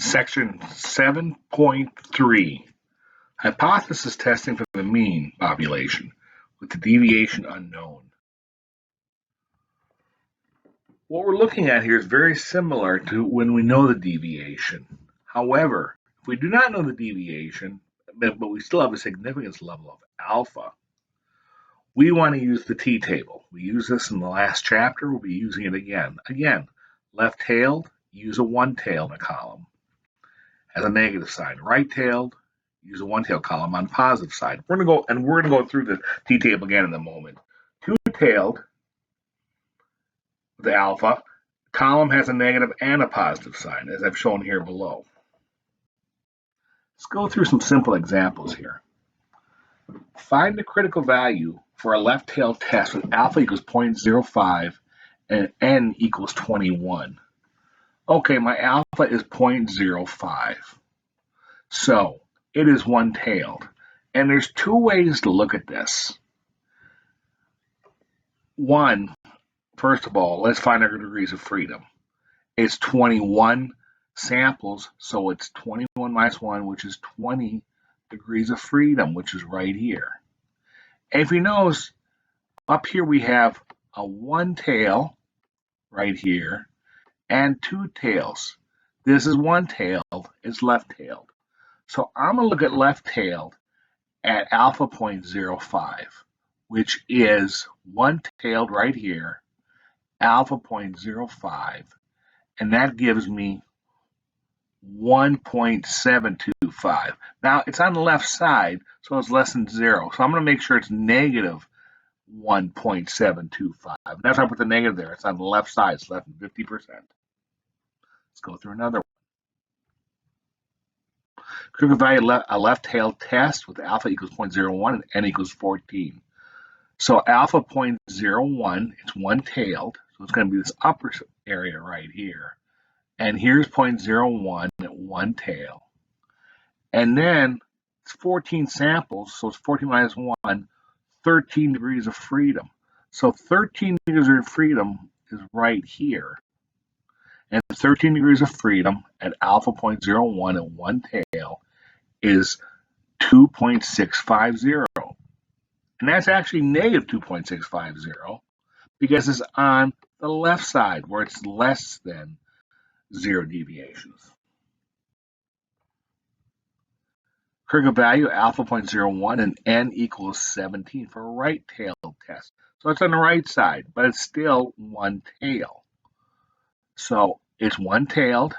Section 7.3, Hypothesis testing for the mean population with the deviation unknown. What we're looking at here is very similar to when we know the deviation. However, if we do not know the deviation, but we still have a significance level of alpha, we want to use the t-table. We used this in the last chapter. We'll be using it again. Again, left-tailed, use a one-tailed column as a negative sign. Right-tailed, use a one-tailed column on the positive side. We're going to go through the t-table again in a moment. Two-tailed, the alpha, column has a negative and a positive sign, as I've shown here below. Let's go through some simple examples here. Find the critical value for a left-tailed test with alpha equals 0.05 and n equals 21. Okay, my alpha is 0.05. So it is one-tailed. And there's two ways to look at this. One, first of all, let's find our degrees of freedom. It's 21 samples, so it's 21 minus 1, which is 20 degrees of freedom, which is right here. And if you notice, up here we have a one tail right here and two tails. This is one-tailed, it's left-tailed. So I'm going to look at left-tailed at alpha 0.05, which is one-tailed right here, alpha 0.05, and that gives me 1.725. Now, it's on the left side, so it's less than 0. So I'm going to make sure it's negative 1.725. That's why I put the negative there. It's on the left side. It's less than 50%. Let's go through another one. Critical value, a left-tailed test with alpha equals 0.01 and n equals 14. So alpha 0.01, it's one-tailed, so it's going to be this upper area right here. And here's 0.01 at one tail. And then it's 14 samples, so it's 14 minus 1, 13 degrees of freedom. So 13 degrees of freedom is right here. And 13 degrees of freedom at alpha 0.01 at one tail is 2.650. And that's actually negative 2.650 because it's on the left side where it's less than 0 deviations. Critical value alpha 0.01 and n equals 17 for a right-tailed test. So it's on the right side, but it's still one tail. So it's one-tailed.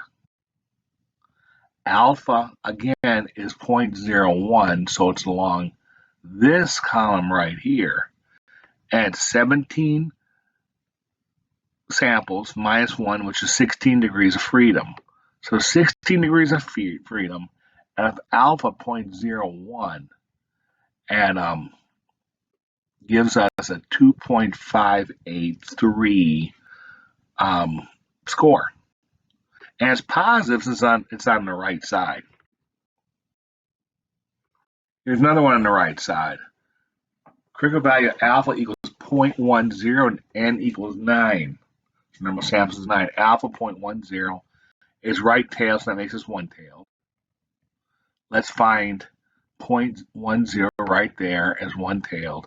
Alpha, again, is 0.01, so it's along this column right here. And 17 samples minus 1, which is 16 degrees of freedom. So 16 degrees of freedom at alpha 0.01 and gives us a 2.583 score. And it's positive since it's on the right side. Here's another one on the right side. Critical value alpha equals 0.10 and n equals 9. So number of samples is 9. Alpha 0.10 is right tail, so that makes us one tail. Let's find 0.10 right there as one tailed.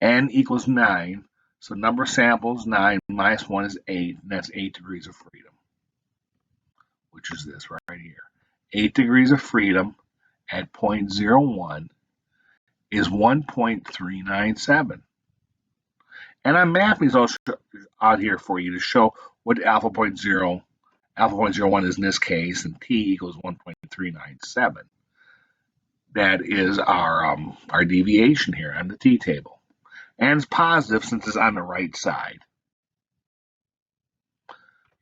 N equals 9. So number of samples, 9 minus 1 is 8, and that's 8 degrees of freedom, which is this right here. 8 degrees of freedom at 0.01 is 1.397. And I'm mapping these all out here for you to show what alpha 0.01 is in this case, and t equals 1.397. That is our deviation here on the t-table. And it's positive since it's on the right side.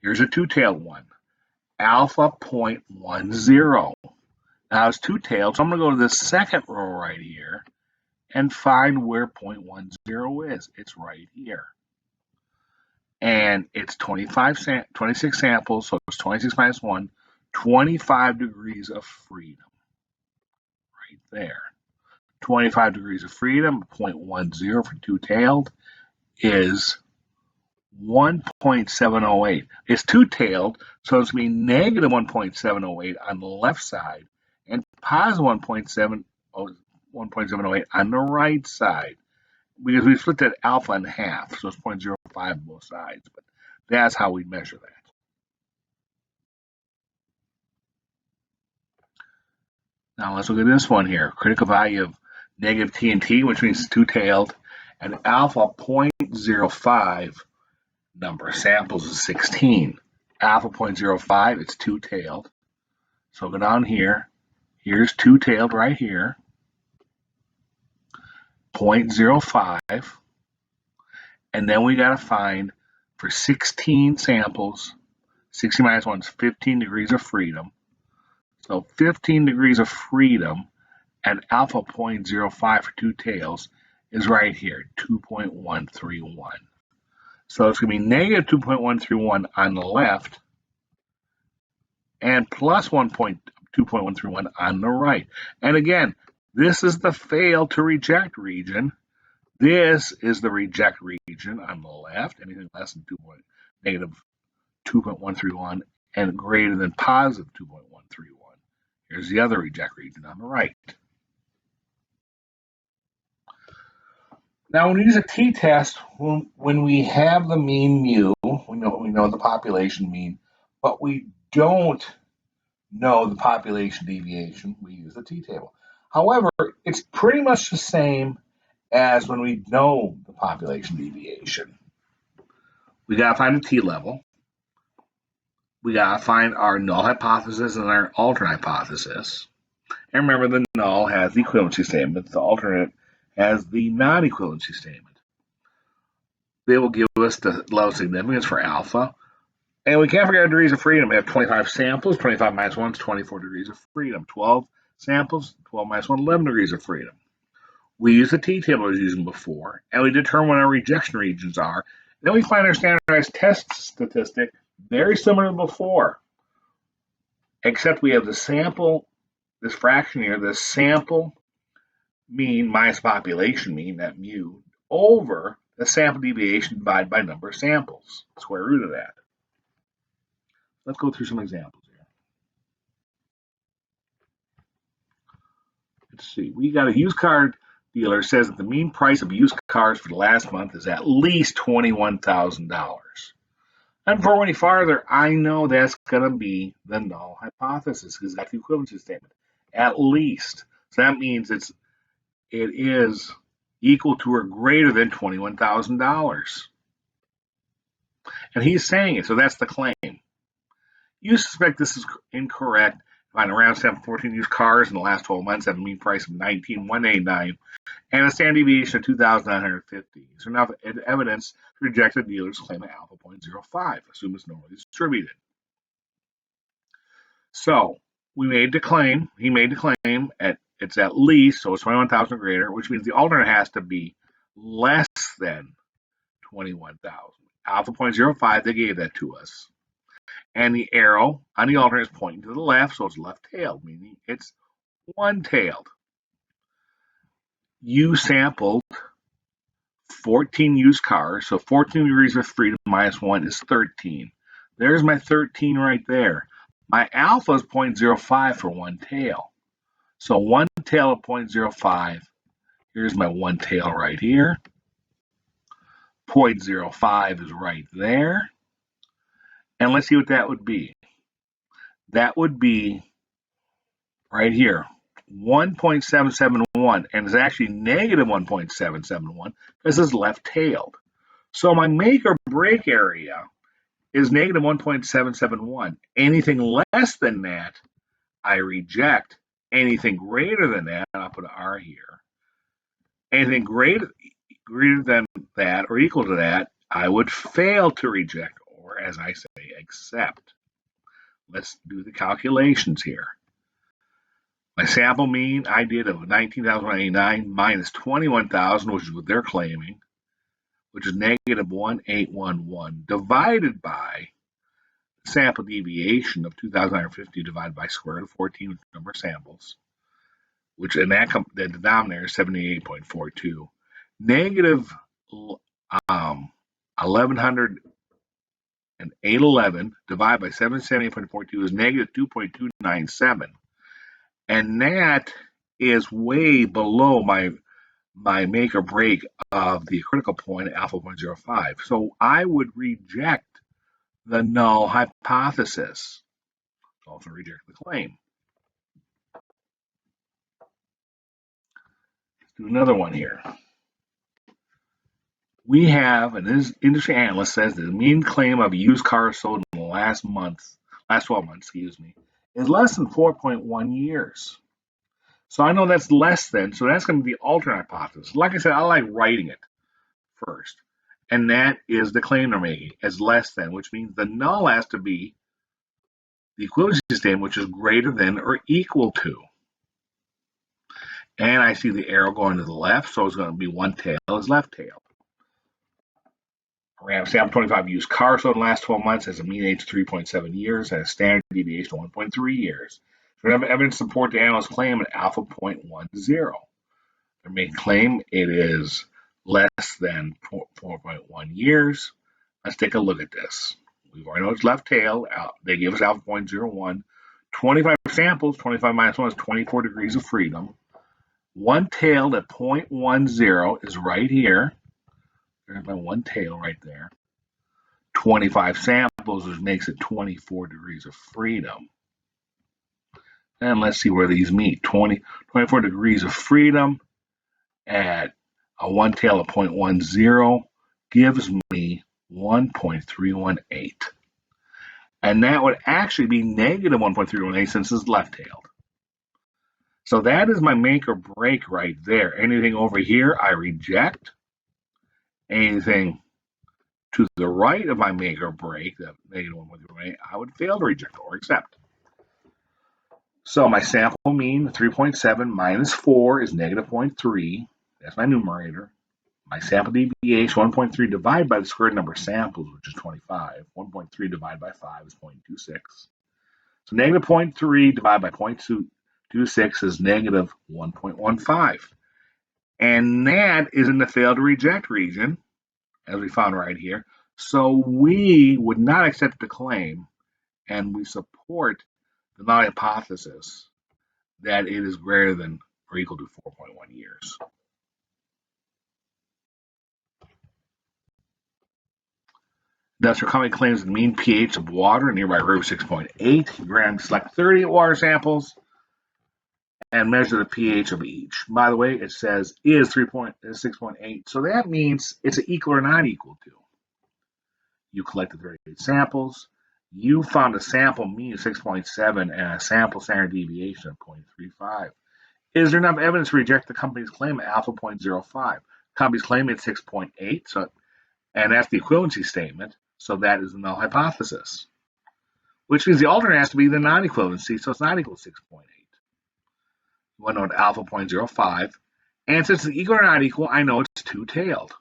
Here's a two-tailed one. Alpha 0.10. Now it's two-tailed, so I'm going to go to the second row right here and find where 0.10 is. It's right here. And it's 26 samples, so it's 26 minus 1, 25 degrees of freedom. Right there. 25 degrees of freedom, 0.10 for two-tailed is 1.708. It's two-tailed, so it's going to be negative 1.708 on the left side and positive 1.708 on the right side, because we split that alpha in half, so it's 0.05 on both sides. But that's how we measure that. Now let's look at this one here. Critical value of negative t and t, which means two-tailed, and alpha 0.05. Number of samples is 16. Alpha 0.05, it's two-tailed. So go down here. Here's two-tailed right here. 0.05. And then we got to find for 16 samples, 60 minus 1 is 15 degrees of freedom. So 15 degrees of freedom and alpha 0.05 for two tails is right here, 2.131. So it's going to be negative 2.131 on the left and plus 2.131 on the right. And again, this is the fail to reject region. This is the reject region on the left, anything less than negative 2.131 and greater than positive 2.131. Here's the other reject region on the right. Now, when we use a t-test, when we have the mean mu, we know the population mean, but we don't know the population deviation, we use the t-table. However, it's pretty much the same as when we know the population deviation. We got to find the t-level. We got to find our null hypothesis and our alternate hypothesis. And remember, the null has the equivalency statement. The alternate has the non-equivalency statement. They will give us the level of significance for alpha. And we can't forget our degrees of freedom. We have 25 samples. 25 minus 1 is 24 degrees of freedom. 12 samples, 12 minus 1, 11 degrees of freedom. We use the t-table I was using before, and we determine what our rejection regions are. Then we find our standardized test statistic, very similar to before, except we have the sample, this fraction here, the sample mean minus population mean, that mu, over the sample deviation divided by number of samples, square root of that. Let's go through some examples here. Let's see. We got a used car dealer says that the mean price of used cars for the last month is at least $21,000. And before any farther, I know that's going to be the null hypothesis because that's the equivalency statement. At least. So that means it is equal to or greater than $21,000. And he's saying it, so that's the claim. You suspect this is incorrect. Find around 714 used cars in the last 12 months have a mean price of $19,189 and a standard deviation of 2,950. So now evidence to reject the dealer's claim of alpha 0.05. Assume it's normally distributed. So we made the claim. He made the claim. It's at least, so it's 21,000 or greater, which means the alternate has to be less than 21,000. Alpha 0.05, they gave that to us. And the arrow on the alternate is pointing to the left, so it's left-tailed, meaning it's one-tailed. You sampled 14 used cars, so 14 degrees of freedom minus 1 is 13. There's my 13 right there. My alpha is 0.05 for one tail. So one tail of 0.05, here's my one tail right here. 0.05 is right there. And let's see what that would be. That would be right here, 1.771, and it's actually negative 1.771 because it's left-tailed. So my make or break area is negative 1.771. Anything less than that, I reject. Anything greater than that, I'll put an R here. Anything greater than that or equal to that, I would fail to reject, or as I say, accept. Let's do the calculations here. My sample mean I did of 19,189 minus 21,000, which is what they're claiming, which is negative 1811, divided by the sample deviation of 2,950 divided by square root of 14, number of samples, which in that the denominator is 78.42. Negative 1108.11 divided by 778.42 is negative 2.297. And that is way below my make or break of the critical point at alpha 0.05. So I would reject the null hypothesis. Also reject the claim. Let's do another one here. We have an industry analyst says that the mean claim of a used car sold in the last 12 months, is less than 4.1 years. So I know that's less than, so that's going to be the alternate hypothesis. Like I said, I like writing it first. And that is the claim they're making as less than, which means the null has to be the equivalency statement, which is greater than or equal to. And I see the arrow going to the left, so it's going to be one tail is left tail. We have sample 25 used cars sold in the last 12 months has a mean age of 3.7 years and a standard deviation of 1.3 years. So we have evidence to support the analyst's claim at alpha 0.10. Their main claim it is less than 4.1 years. Let's take a look at this. We've already know it's left tail. They give us alpha 0.01. 25 samples, 25 minus 1 is 24 degrees of freedom. One tailed at 0.10 is right here. There's my one tail right there. 25 samples, which makes it 24 degrees of freedom. And let's see where these meet. 24 degrees of freedom at a one tail of 0.10 gives me 1.318. And that would actually be negative 1.318 since it's left-tailed. So that is my make or break right there. Anything over here, I reject. Anything to the right of my make or break, that negative 1.318, I would fail to reject or accept. So my sample mean, 3.7 minus 4 is negative 0.3. That's my numerator. My sample deviation, 1.3 divided by the squared number of samples, which is 25. 1.3 divided by 5 is 0.26. So negative 0.3 divided by 0.26 is negative 1.15. And that is in the fail to reject region, as we found right here. So we would not accept the claim, and we support the null hypothesis that it is greater than or equal to 4.1 years. Thus, your company claims the mean pH of water in nearby river 6.8 grams. Select 38 water samples and measure the pH of each. By the way, it says is 6.8, so that means it's an equal or not equal to. You collected 38 samples. You found a sample mean of 6.7 and a sample standard deviation of 0.35. Is there enough evidence to reject the company's claim at alpha 0.05? The company's claim is 6.8, and that's the equivalency statement. So that is the null hypothesis, which means the alternate has to be the non-equivalency, so it's not equal to 6.8. You want to know what alpha 0.05, and since it's equal or not equal, I know it's two-tailed.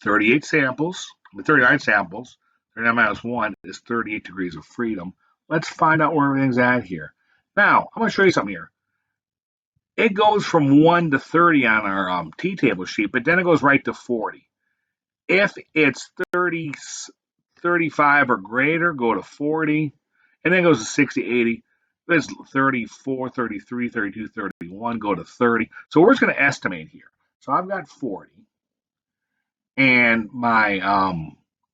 38 samples, 39 samples, 39 minus 1 is 38 degrees of freedom. Let's find out where everything's at here. Now, I'm going to show you something here. It goes from 1 to 30 on our T-table sheet, but then it goes right to 40. If it's 30, 35 or greater, go to 40, and then it goes to 60, 80. If it's 34, 33, 32, 31, go to 30. So we're just going to estimate here. So I've got 40, and my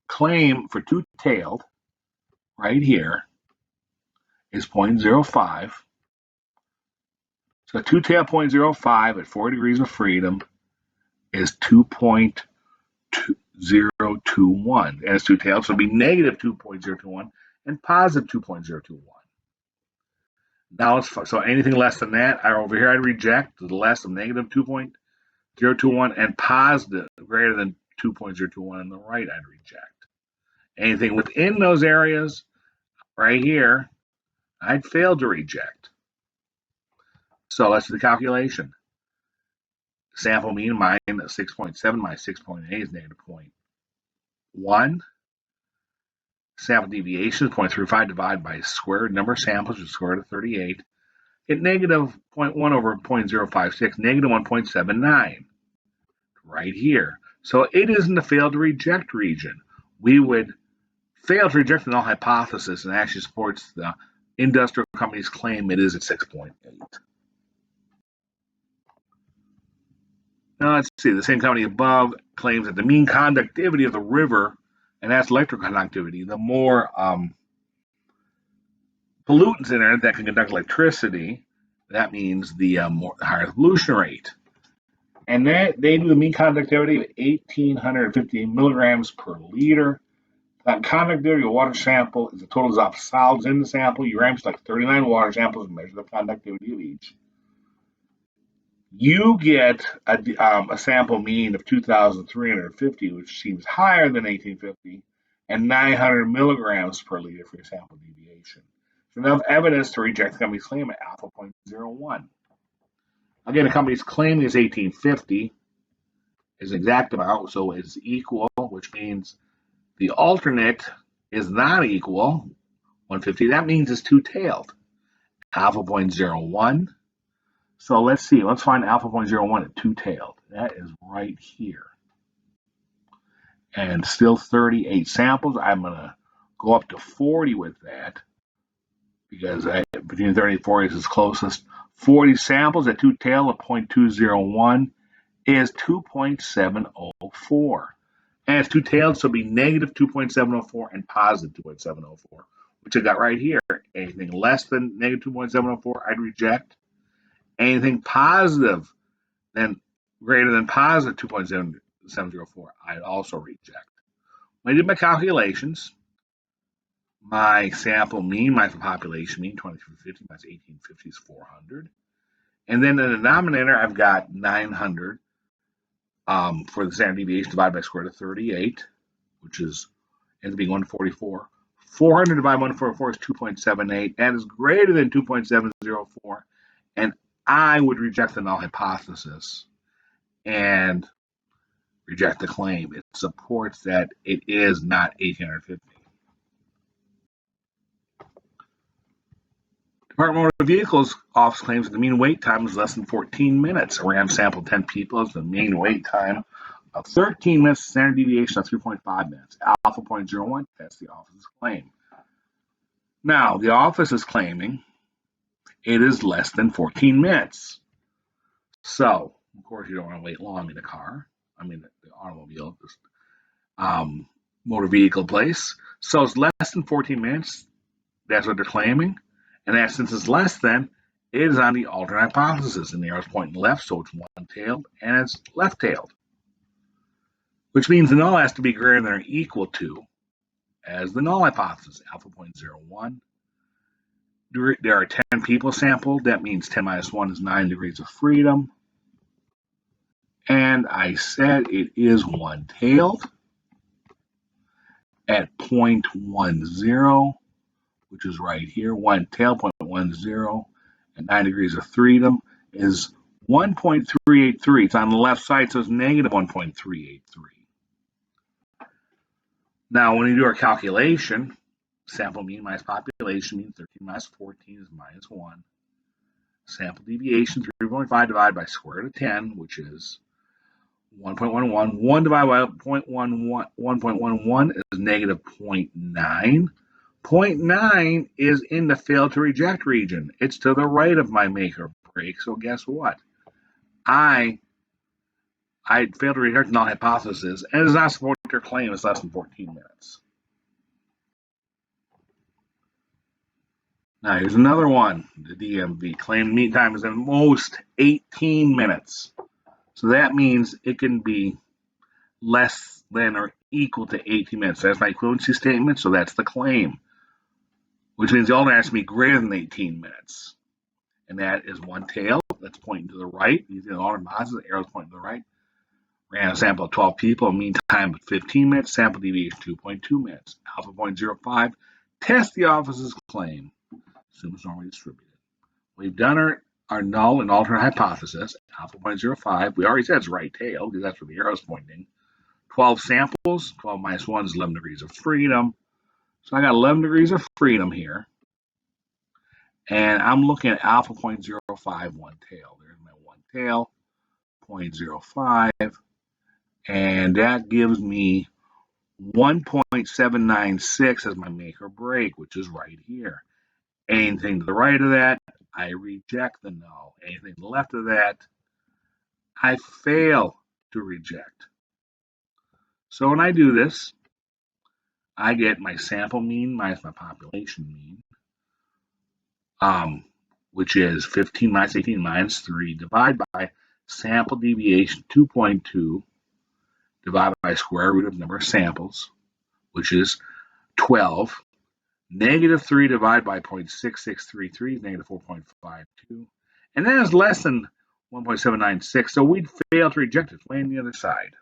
claim for two-tailed right here is 0.05. So two-tailed 0.05 at 4 degrees of freedom is 2.021, and it's two-tailed, so it'll be negative 2.021 and positive 2.021. Now, so anything less than that, over here I'd reject. The less than negative 2.021 and positive greater than 2.021 on the right, I'd reject. Anything within those areas right here, I'd fail to reject. So let's do the calculation. Sample mean mine 6.7 minus 6.8 is negative 0.1. Sample deviation is 0.35 divided by squared number of samples, which is square root of 38. Get negative 0.1 over 0.056, negative 1.79. Right here. So it is in the fail to reject region. We would fail to reject the null hypothesis and actually supports the industrial company's claim it is at 6.8. Now let's see, the same company above claims that the mean conductivity of the river, and that's electrical conductivity, the more pollutants in it that can conduct electricity, that means the higher the pollution rate. And that they do the mean conductivity of 1,850 milligrams per liter. That conductivity of a water sample is the total dissolved solids in the sample. You ram like 39 water samples and measure the conductivity of each. You get a sample mean of 2,350, which seems higher than 1,850, and 900 milligrams per liter for your sample deviation. So enough evidence to reject the company's claim at alpha 0.01. Again, the company's claim is 1,850 is exact amount, so it's equal, which means the alternate is not equal, 150. That means it's two-tailed, alpha 0.01. So let's see, let's find alpha 0.01 at two-tailed. That is right here. And still 38 samples. I'm going to go up to 40 with that because between 30 and 40 is closest. 40 samples at two-tailed of 0.201 is 2.704. And it's two-tailed, so it'll be negative 2.704 and positive 2.704, which I got right here. Anything less than negative 2.704, I'd reject. Anything positive than greater than positive 2.704, I'd also reject. When I did my calculations, my sample mean, my population mean, 2350 minus 1850 is 400. And then in the denominator, I've got 900 for the standard deviation divided by square root of 38, which is ends up being 144. 400 divided by 144 is 2.78. That is greater than 2.704. And I would reject the null hypothesis and reject the claim. It supports that it is not 1,850. Department of Motor Vehicles Office claims that the mean wait time is less than 14 minutes. A RAM sample of 10 people has the mean wait time of 13 minutes, standard deviation of 3.5 minutes. Alpha 0.01, that's the office's claim. Now, the office is claiming it is less than 14 minutes. So, of course, you don't want to wait long in a car. I mean, the automobile, motor vehicle place. So it's less than 14 minutes. That's what they're claiming. And that since it's less than, it is on the alternate hypothesis. And the arrow's pointing left, so it's one-tailed, and it's left-tailed. Which means the null has to be greater than or equal to, as the null hypothesis, alpha 0.01. There are 10 people sampled. That means 10 minus 1 is 9 degrees of freedom. And I said it is one-tailed at 0.10, which is right here. One-tailed, 0.10, and 9 degrees of freedom is 1.383. It's on the left side, so it's negative 1.383. Now, when we do our calculation, sample mean minus population mean 13 minus 14 is minus 1. Sample deviation 3.5 divided by square root of 10, which is 1.11. 1 divided by 1.11 is negative 0.9. 0.9 is in the fail to reject region. It's to the right of my make or break. So guess what? I failed to reject the null hypothesis, and it does not support your claim. It's less than 14 minutes. Now here's another one. The DMV claim mean time is at most 18 minutes. So that means it can be less than or equal to 18 minutes. That's my equivalency statement, so that's the claim. Which means the alternate has to be greater than 18 minutes. And that is one tail that's pointing to the right. Using the alternate hypothesis, the arrow's pointing to the right. Ran a sample of 12 people, mean time of 15 minutes, sample deviation 2.2 minutes. Alpha 0.05, test the office's claim. Assume it's normally distributed. We've done our null and alternate hypothesis, alpha 0.05. We already said it's right tail because that's where the arrow's pointing. 12 samples, 12 minus 1 is 11 degrees of freedom. So I got 11 degrees of freedom here. And I'm looking at alpha 0.05 one tail. There's my one tail, 0.05. And that gives me 1.796 as my make or break, which is right here. Anything to the right of that, I reject the null. Anything to the left of that, I fail to reject. So when I do this, I get my sample mean minus my population mean, which is 15 minus 18 minus 3, divided by sample deviation 2.2, divided by square root of number of samples, which is 12. Negative 3 divided by 0.6633 is negative 4.52. And that is less than 1.796, so we'd fail to reject it. Way on the other side.